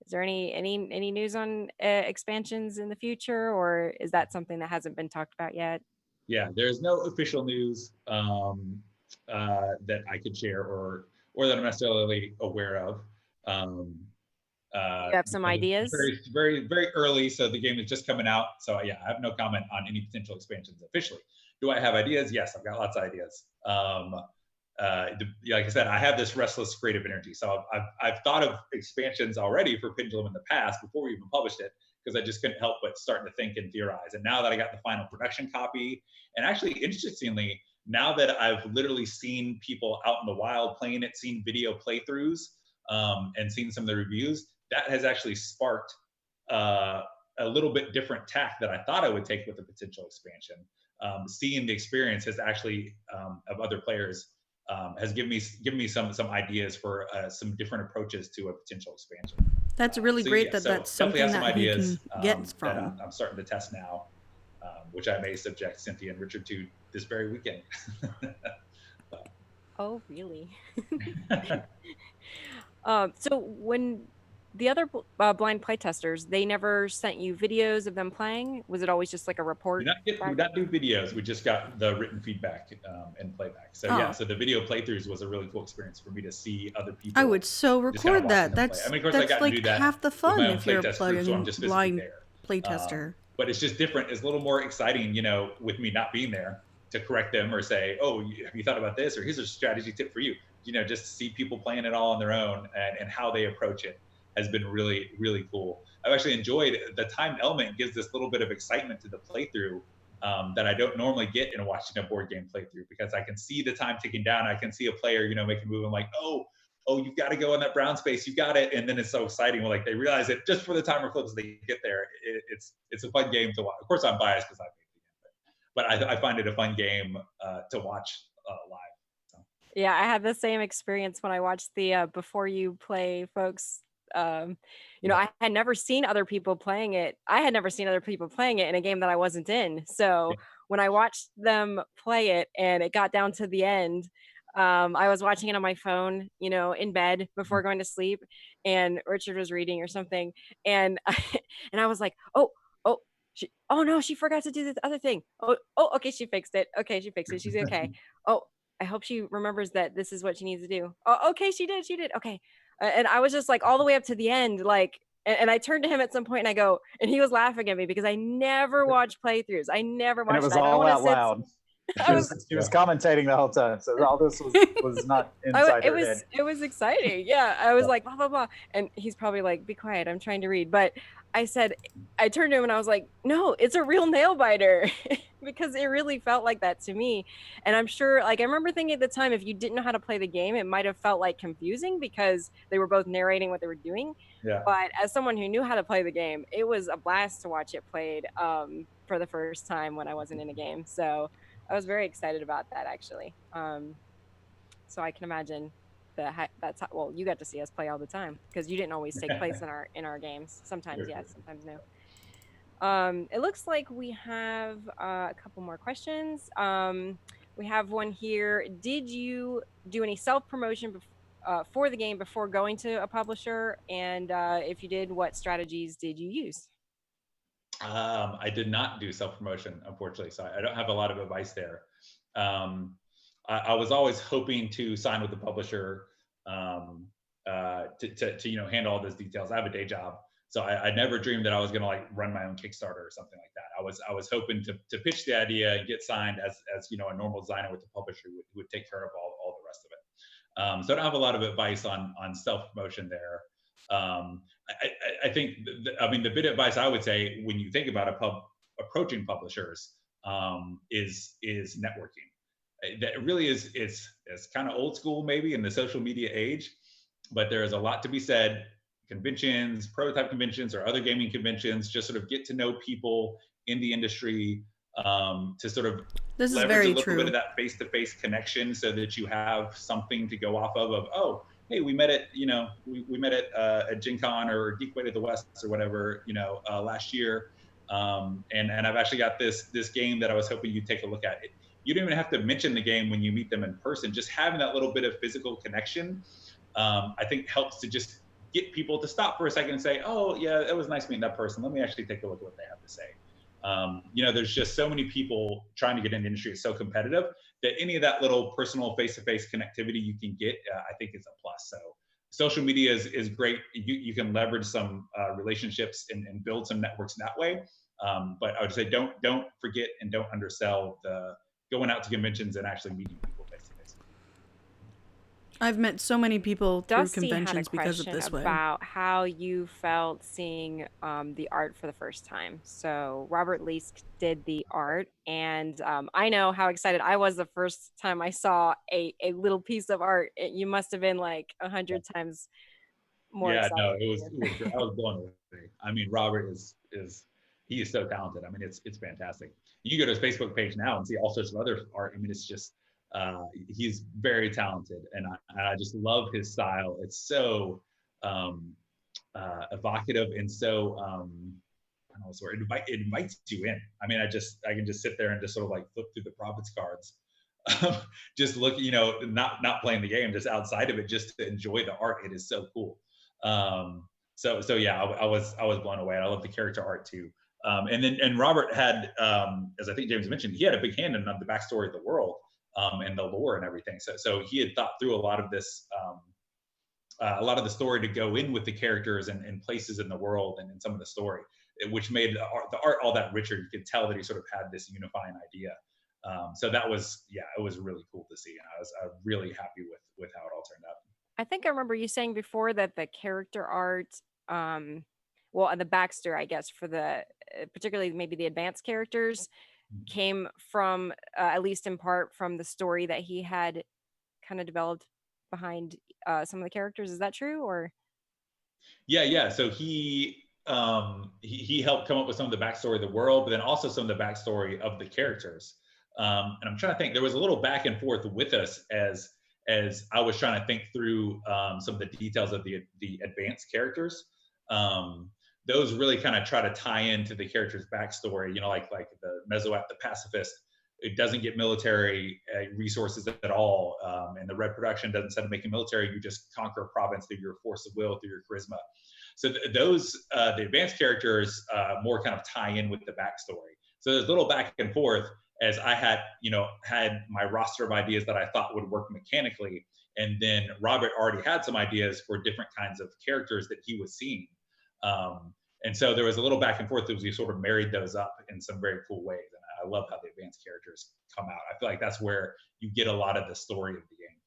Is there any news on expansions in the future, or is that something that hasn't been talked about yet? Yeah, there's no official news that I could share or that I'm necessarily aware of. You have some ideas? Very, very, very early, so the game is just coming out. So yeah, I have no comment on any potential expansions officially. Do I have ideas? Yes, I've got lots of ideas. Like I said, I have this restless creative energy. So I've thought of expansions already for Pendulum in the past before we even published it, because I just couldn't help but starting to think and theorize. And now that I got the final production copy, and actually, interestingly, now that I've literally seen people out in the wild playing it, seen video playthroughs, and seen some of the reviews, that has actually sparked a little bit different tack that I thought I would take with a potential expansion. Seeing the experience has actually, of other players, has given me some ideas for some different approaches to a potential expansion. That's really great so that's something that you can get from. That I'm starting to test now, which I may subject Cynthia and Richard to this very weekend. Oh, really? So when the other blind playtesters, they never sent you videos of them playing? Was it always just like a report We back? not do videos. We just got the written feedback and playback. So yeah, Oh. so the video playthroughs was a really cool experience for me to see other people. I would so just kind of record watching that. them play. I mean, of course, I got to do Like that half the with my fun own if you're a playtest group, so I'm just physically blind there. playtester. But it's just different. It's a little more exciting, you know, with me not being there to correct them or say, oh, have you thought about this? Or here's a strategy tip for you. You know, just to see people playing it all on their own and how they approach it has been really, really cool. I've actually enjoyed the time element gives this little bit of excitement to the playthrough that I don't normally get in watching a board game playthrough, because I can see the time ticking down. I can see a player, you know, make a move. I'm like, oh, you've got to go in that brown space. You got it. And then it's so exciting when like they realize it just for the timer flips, they get there. It's a fun game to watch. Of course, I'm biased because I made the game, but I find it a fun game to watch live. So. Yeah, I had the same experience when I watched the Before You Play folks. You know, I had never seen other people playing it. I had never seen other people playing it in a game that I wasn't in. So when I watched them play it and it got down to the end, I was watching it on my phone, you know, in bed before going to sleep, and Richard was reading or something, and and I was like, oh, oh no, she forgot to do this other thing. Okay, she fixed it. Okay, she fixed it. She's okay. Oh, I hope she remembers that this is what she needs to do. Oh, okay, she did. Okay. And I was just like all the way up to the end, like, and I turned to him at some point and I go, and he was laughing at me because I never watch playthroughs. I never watched. And it was that. all out loud. She was commentating the whole time, so all this was not inside her head. It was exciting. Yeah, I was like blah blah blah, and he's probably like, "Be quiet, I'm trying to read." But I turned to him and I was like, "No, it's a real nail biter," because it really felt like that to me. And I'm sure, like, I remember thinking at the time, if you didn't know how to play the game, it might have felt like confusing because they were both narrating what they were doing. Yeah. But as someone who knew how to play the game, it was a blast to watch it played for the first time when I wasn't in a game. So I was very excited about that, actually. So I can imagine that's how, well, you got to see us play all the time because you didn't always take place in our games. Sometimes yes, sometimes no. It looks like we have a couple more questions. We have one here. Did you do any self-promotion for the game before going to a publisher? And if you did, what strategies did you use? I did not do self-promotion, unfortunately, so I don't have a lot of advice there. I was always hoping to sign with the publisher to you know, handle all those details. I have a day job, so I never dreamed that I was going to like run my own Kickstarter or something like that. I was hoping to pitch the idea and get signed as you know, a normal designer with the publisher who would take care of all the rest of it. So I don't have a lot of advice on self-promotion there. I think, I mean, the bit of advice I would say when you think about approaching publishers is networking. That really is, it's kind of old school maybe in the social media age, but there is a lot to be said. Conventions, prototype conventions, or other gaming conventions, just sort of get to know people in the industry to sort of leverage a little bit of that face-to-face connection so that you have something to go off of, oh, hey, we met at, you know, we met at Gen Con or Geek Way to the West or whatever, you know, last year. And I've actually got this game that I was hoping you'd take a look at. You don't even have to mention the game when you meet them in person. Just having that little bit of physical connection, I think helps to just get people to stop for a second and say, oh yeah, it was nice meeting that person. Let me actually take a look at what they have to say. You know, there's just so many people trying to get in the industry. It's so competitive that any of that little personal face-to-face connectivity you can get, I think is a plus. So social media is great. You can leverage some relationships and build some networks that way. But I would say don't forget and don't undersell the going out to conventions and actually meeting people face to face. I've met so many people through Dusty conventions because of this way. About how you felt seeing the art for the first time. So Robert Leask did the art, and I know how excited I was the first time I saw a little piece of art. You must have been like 100 times more excited. No, it was I was blown away. I mean, Robert is he is so talented. I mean, it's fantastic. You can go to his Facebook page now and see all sorts of other art. I mean, it's just he's very talented, and I just love his style. It's so evocative and so I don't know what's the word. It invites you in. I mean, I can just sit there and just sort of like flip through the province cards, just look, you know, not playing the game, just outside of it, just to enjoy the art. It is so cool. So yeah, I was blown away. I love the character art too. And Robert had, as I think James mentioned, he had a big hand in the backstory of the world, and the lore and everything. So he had thought through a lot of this, a lot of the story to go in with the characters and places in the world and in some of the story, which made the art all that richer. You could tell that he sort of had this unifying idea. So that was, yeah, it was really cool to see. And I was really happy with how it all turned out. I think I remember you saying before that the character art, um, well, and the backstory, I guess, for the particularly maybe the advanced characters came from, at least in part, from the story that he had kind of developed behind some of the characters. Is that true? Or Yeah. So he helped come up with some of the backstory of the world, but then also some of the backstory of the characters. And I'm trying to think. There was a little back and forth with us as I was trying to think through some of the details of the advanced characters. Those really kind of try to tie into the character's backstory. You know, like the Mesoat, the pacifist. It doesn't get military resources at all, and the Red Production doesn't set to make a military. You just conquer a province through your force of will, through your charisma. So those the advanced characters more kind of tie in with the backstory. So there's a little back and forth as I had my roster of ideas that I thought would work mechanically, and then Robert already had some ideas for different kinds of characters that he was seeing. And so there was a little back and forth as we sort of married those up in some very cool ways. And I love how the advanced characters come out. I feel like that's where you get a lot of the story of the game.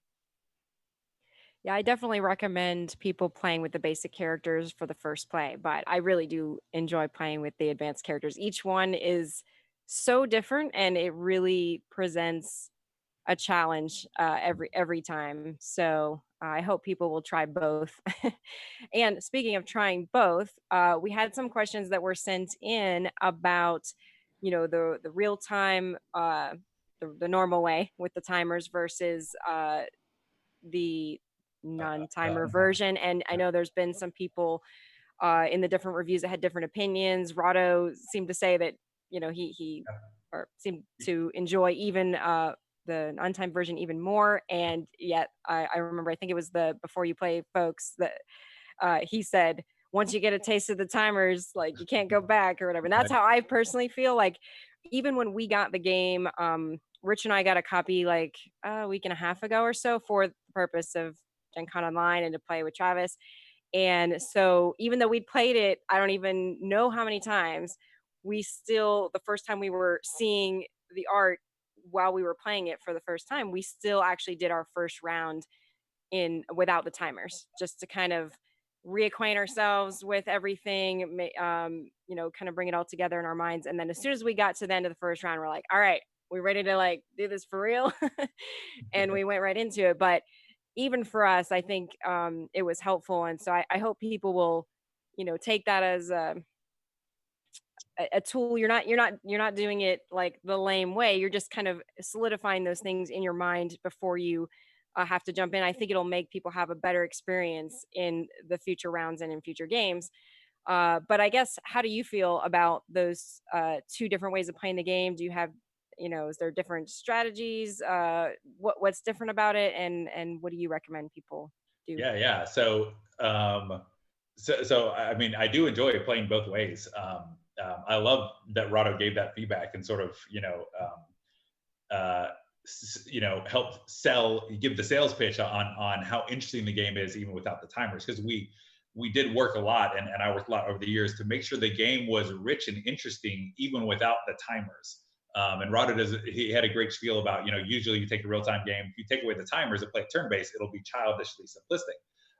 yeah, I definitely recommend people playing with the basic characters for the first play, but I really do enjoy playing with the advanced characters. Each one is so different and it really presents a challenge every time. So I hope people will try both. And speaking of trying both, we had some questions that were sent in about, the real time, the normal way with the timers versus the non-timer version. And I know there's been some people in the different reviews that had different opinions. Rado seemed to say that he or seemed to enjoy even the on-time version even more. And yet I remember, I think it was the Before You Play folks that he said, once you get a taste of the timers, like you can't go back or whatever. And that's how I personally feel. Like even when we got the game, Rich and I got a copy like a week and a half ago or so for the purpose of Gen Con Online and to play with Travis. And so even though we'd played it, I don't even know how many times, we still, the first time we were seeing the art while we were playing it for the first time, we still actually did our first round in without the timers, just to kind of reacquaint ourselves with everything, kind of bring it all together in our minds. And then as soon as we got to the end of the first round, we're like, all right, we ready to like do this for real? And we went right into it. But even for us, I think it was helpful. And so I hope people will, take that as a tool. You're not doing it like the lame way. You're just kind of solidifying those things in your mind before you have to jump in. I think it'll make people have a better experience in the future rounds and in future games. But I guess, how do you feel about those two different ways of playing the game? Do you have, is there different strategies? What's different about it, and what do you recommend people do? Yeah. So I mean, I do enjoy playing both ways. I love that Rado gave that feedback and sort of help give the sales pitch on how interesting the game is even without the timers, because we did work a lot, and I worked a lot over the years to make sure the game was rich and interesting even without the timers. And Rado he had a great spiel about, usually you take a real-time game, if you take away the timers and play it turn-based, it'll be childishly simplistic.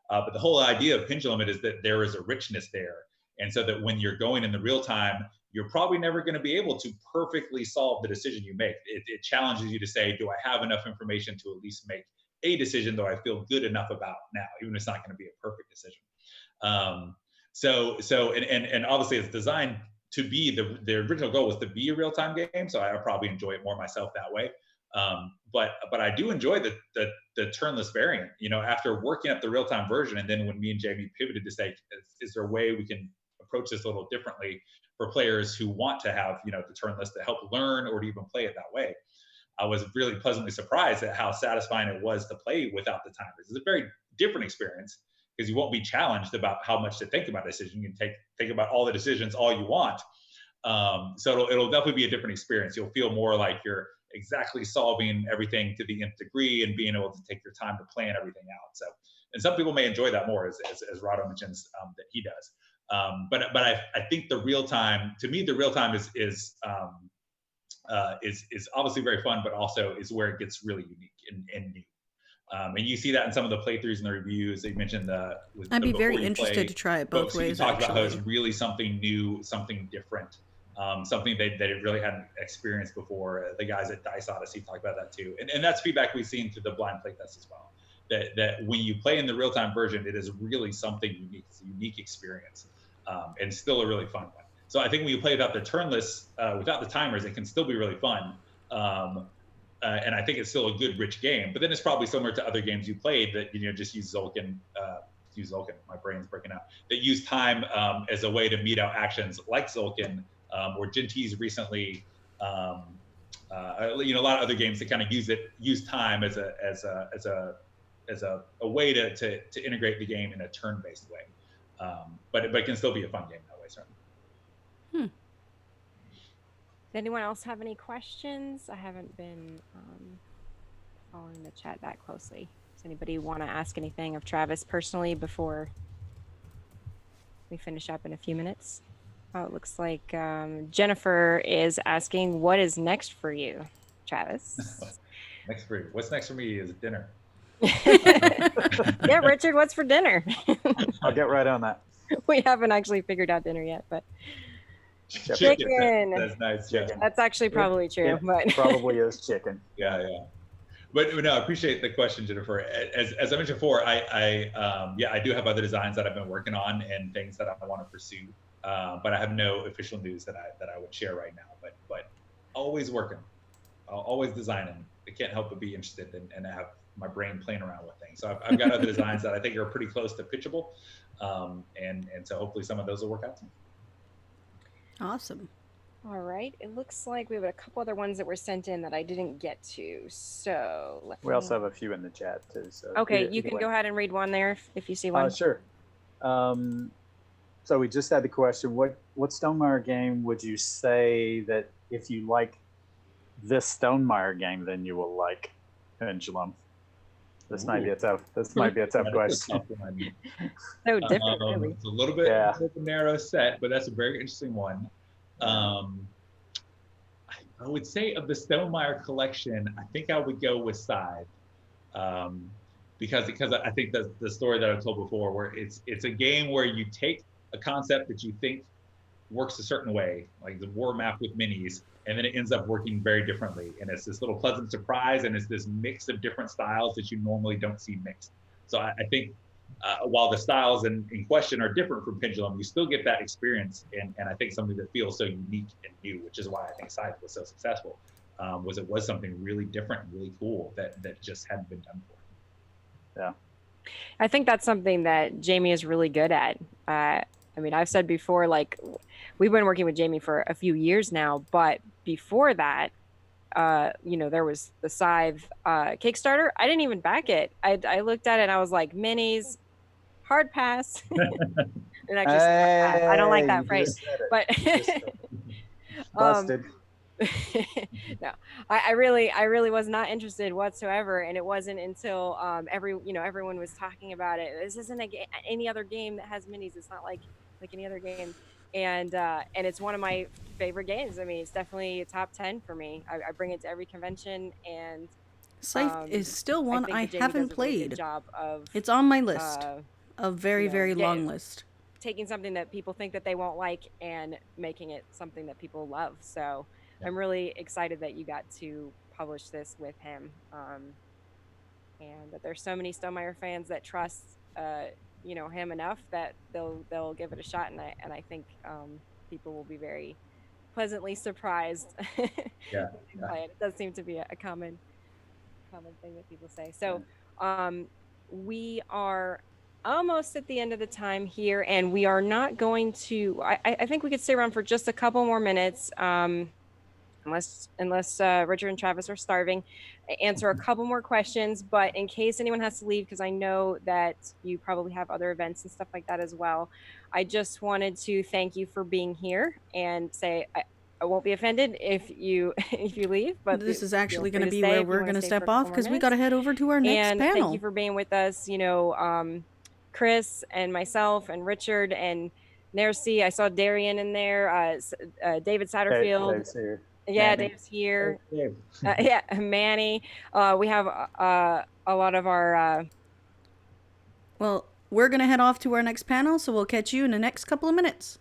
But the whole idea of Pendulum is that there is a richness there. And so that when you're going in the real time, you're probably never going to be able to perfectly solve the decision you make. It challenges you to say, do I have enough information to at least make a decision that I feel good enough about now, even if it's not going to be a perfect decision. And obviously it's designed to be the original goal was to be a real-time game. So I probably enjoy it more myself that way. But I do enjoy the turnless variant, after working up the real-time version. And then when me and Jamie pivoted to say, is there a way we can approach this a little differently for players who want to have, the turnless to help learn or to even play it that way? I was really pleasantly surprised at how satisfying it was to play without the timers. It's a very different experience. because you won't be challenged about how much to think about a decision. You can think about all the decisions all you want. So it'll definitely be a different experience. You'll feel more like you're exactly solving everything to the nth degree and being able to take your time to plan everything out. So, and some people may enjoy that more, as Rado mentions that he does. But I think the real time, to me, the real time is obviously very fun, but also is where it gets really unique and new. And you see that in some of the playthroughs and the reviews. They mentioned I'd be very interested to try it both ways. You talked about how it's really something new, something different, something they really hadn't experienced before. The guys at Dice Odyssey talked about that too, and that's feedback we've seen through the blind playtest as well. That when you play in the real time version, it is really something unique. It's a unique experience, and still a really fun one. So I think when you play without the turn lists, without the timers, it can still be really fun. And I think it's still a good, rich game. But then it's probably similar to other games you played that just use Tzolk'in. My brain's breaking out. That use time as a way to meet out actions, like Tzolk'in, or Jintee's recently. A lot of other games that kind of use time as a way to integrate the game in a turn-based way. But it can still be a fun game that way, certainly. Does anyone else have any questions? I haven't been following the chat that closely. Does anybody want to ask anything of Travis personally before we finish up in a few minutes? Oh, it looks like Jennifer is asking, what is next for you, Travis? Next for you. What's next for me is dinner. Yeah, Richard, what's for dinner? I'll get right on that. We haven't actually figured out dinner yet, but chicken. That's nice. Yeah. That's actually probably true. But probably is chicken. Yeah. But no, I appreciate the question, Jennifer. As I mentioned before, I do have other designs that I've been working on and things that I want to pursue. But I have no official news that I would share right now. But always working, always designing. I can't help but be interested and have my brain playing around with things. So I've got other designs that I think are pretty close to pitchable, and so hopefully some of those will work out. Awesome. All right. It looks like we have a couple other ones that were sent in that I didn't get to. So we also have a few in the chat too. So okay, you can go ahead and read one there if you see one. Sure. So we just had the question: what Stonemaier game would you say that if you like this Stonemaier game, then you will like Pendulum? This might be a tough question. So different, really. It's a little bit of a narrow set, but that's a very interesting one. I would say of the Stonemaier collection, I think I would go with Scythe, because I think the story that I told before, where it's a game where you take a concept that you think works a certain way, like the war map with minis, and then it ends up working very differently. And it's this little pleasant surprise, and it's this mix of different styles that you normally don't see mixed. So I think while the styles in question are different from Pendulum, you still get that experience, and I think something that feels so unique and new, which is why I think Scythe was so successful, was something really different and really cool that just hadn't been done before. Yeah. I think that's something that Jamie is really good at. I mean, I've said before, like, we've been working with Jamie for a few years now, but before that, there was the Scythe Kickstarter. I didn't even back it. I looked at it and I was like, minis, hard pass. And I don't like that phrase, but busted. No, I really was not interested whatsoever, and it wasn't until everyone was talking about it. This isn't any other game that has minis. It's not like any other game, and it's one of my favorite games. I mean, it's definitely a top 10 for me. I bring it to every convention, and Scythe is still one I haven't played. Really it's on my list, a very long list. Taking something that people think that they won't like and making it something that people love. So I'm really excited that you got to publish this with him, and that there's so many Stonemaier fans that trust him enough that they'll give it a shot, and I think people will be very pleasantly surprised. It does seem to be a common thing that people say. So we are almost at the end of the time here, and we are not going to I think we could stay around for just a couple more minutes. unless Richard and Travis are starving, answer a couple more questions. But in case anyone has to leave, because I know that you probably have other events and stuff like that as well, I just wanted to thank you for being here and say I won't be offended if you if you leave, but This is feel actually free going to to be stay where if you we're wanna going to stay for step a couple off more because we got to minutes. head over to our next And panel. thank you for being with us. Chris and myself and Richard and Nercy. I saw Darian in there. David Satterfield. Dave's here. Yeah, Manny. Dave's here. Okay. Yeah, Manny. We have a lot of our. Well, we're going to head off to our next panel, so we'll catch you in the next couple of minutes.